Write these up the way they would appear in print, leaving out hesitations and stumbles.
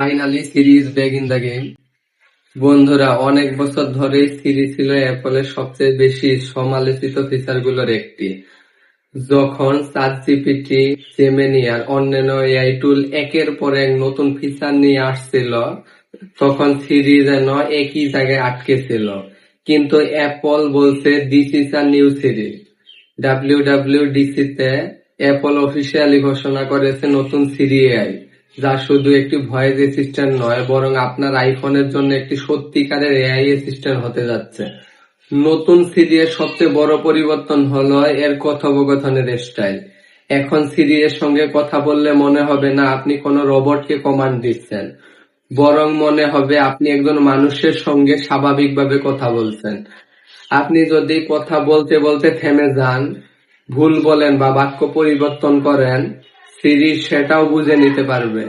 Finally series back in the game. বন্ধুরা, অনেক বছর ধরেই সিরি ছিল অ্যাপলের সবচেয়ে বেশি সমালোচিত ফিচারগুলোর একটি। যখন চ্যাটজিপিটি, জেমিনি আর অন্যান্য এআই টুল একের পর এক নতুন ফিচার নিয়ে আসছিল, তখন সিরি যেন একই জায়গায় আটকে ছিল। কিন্তু অ্যাপল বলছে this is a new Siri. WWDC তে অ্যাপল অফিসিয়ালি ঘোষণা করেছে নতুন সিরি এআই, যা শুধু একটি ভয়েস অ্যাসিস্ট্যান্ট নয়, বরং আপনার আইফোনের জন্য একটি সত্যিকারের এআই অ্যাসিস্ট্যান্ট হতে যাচ্ছে। নতুন সিরি এর সবচেয়ে বড় পরিবর্তন হলো এর কথোপকথনের স্টাইল। এখন সিরি এর সঙ্গে কথা বললে মনে হবে না আপনি কোনো রোবটকে কমান্ড দিচ্ছেন, বরং মনে হবে আপনি একজন মানুষের সঙ্গে স্বাভাবিকভাবে কথা বলছেন। আপনি যদি কথা বলতে বলতে থেমে যান, ভুল বলেন বা বাক্য পরিবর্তন করেন, সিরি সেটাও বুঝে নিতে পারবে।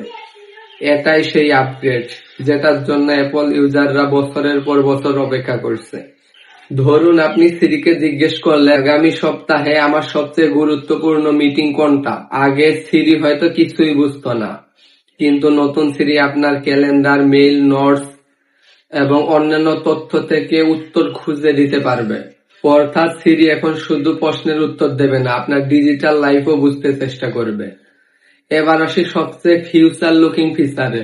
এটাই সেই আপগ্রেড যেটার জন্য অ্যাপল ইউজাররা বছরের পর বছর অপেক্ষা করছে। ধরুন আপনি সিরিকে জিজ্ঞেস করলেন আগামী সপ্তাহে আমার সবচেয়ে গুরুত্বপূর্ণ মিটিং কোনটা। আগে সিরি হয়তো কিছুই বুঝতো না, কিন্তু নতুন সিরি আপনার ক্যালেন্ডার, মেইল, নোটস এবং অন্যান্য তথ্য থেকে উত্তর খুঁজে দিতে পারবে। অর্থাৎ সিরি এখন শুধু প্রশ্নের উত্তর দেবে না, আপনার ডিজিটাল লাইফও বুঝতে চেষ্টা করবে। এবার আসি সবচেয়ে ফিউচার লুকিং ফিচারে।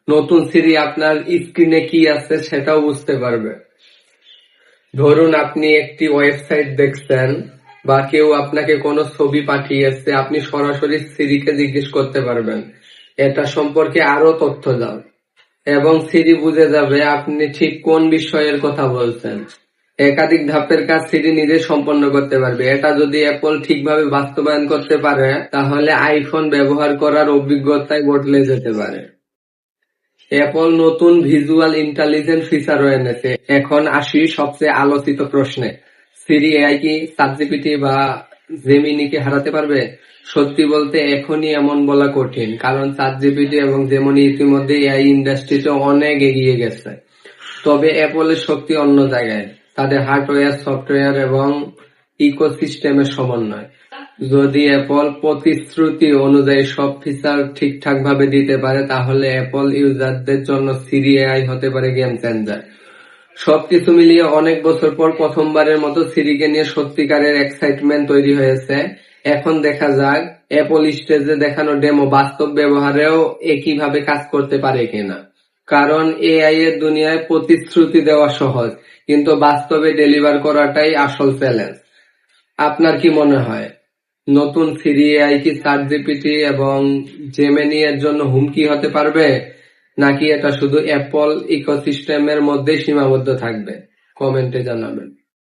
নতুন সিরি আপনার স্ক্রিনে কি আছে সেটাও বুঝতে পারবে। ধরুন আপনি একটি ওয়েবসাইট দেখছেন বা কেউ আপনাকে কোনো ছবি পাঠিয়েছে, আপনি সরাসরি সিরিকে জিজ্ঞেস করতে পারবেন এটা সম্পর্কে আরো তথ্য দাও, এবং সিরি বুঝে যাবে আপনি ঠিক কোন বিষয়ের কথা বলছেন। একাধিক ধাপের কাজ সিরি নিজে সম্পন্ন করতে পারবে। এটা যদি অ্যাপল ঠিকভাবে বাস্তবায়ন করতে পারে, তাহলে আইফোন ব্যবহার করার অভিজ্ঞতায় বদলে যেতে পারে। অ্যাপল নতুন ভিজুয়াল ইন্টেলিজেন্স ফিচারও এনেছে। এখন আসি সবচেয়ে আলোচিত প্রশ্নে, সিরি এআই কি চ্যাটজিপিটি বা জেমিনিকে হারাতে পারবে? সত্যি বলতে এখনই এমন বলা কঠিন, কারণ চ্যাটজিপিটি এবং জেমিনি ইতিমধ্যে এআই ইন্ডাস্ট্রিতে অনেক এগিয়ে গেছে। তবে অ্যাপলের শক্তি অন্য জায়গায়, তাদের হার্ডওয়্যার, সফটওয়্যার এবং ইকোসিস্টেমের সমন্বয়। যদি অ্যাপল প্রতিশ্রুতি অনুযায়ী সব ফিচার ঠিকঠাক ভাবে দিতে পারে, তাহলে অ্যাপল ইউজারদের জন্য সিরি এআই হতে পারে গেম চেঞ্জার। সবকিছু মিলিয়ে অনেক বছর পর প্রথমবারের মতো সিরিকে নিয়ে সত্যিকারের এক্সাইটমেন্ট তৈরি হয়েছে। এখন দেখা যাক অ্যাপল স্টেজে দেখানো ডেমো বাস্তব ব্যবহারেও একইভাবে কাজ করতে পারে কিনা। কারণ এআই এর দুনিয়ায় প্রতিশ্রুতি দেওয়া সহজ, কিন্তু বাস্তবে ডেলিভার করাটাই আসল চ্যালেঞ্জ। আপনার কি মনে হয়, নতুন সিরি এআই কি চ্যাটজিপিটি এবং জেমিনি এর জন্য হুমকি হতে পারবে, নাকি এটা শুধু অ্যাপল ইকোসিস্টেমের মধ্যেই সীমাবদ্ধ থাকবে? কমেন্টে জানাবেন।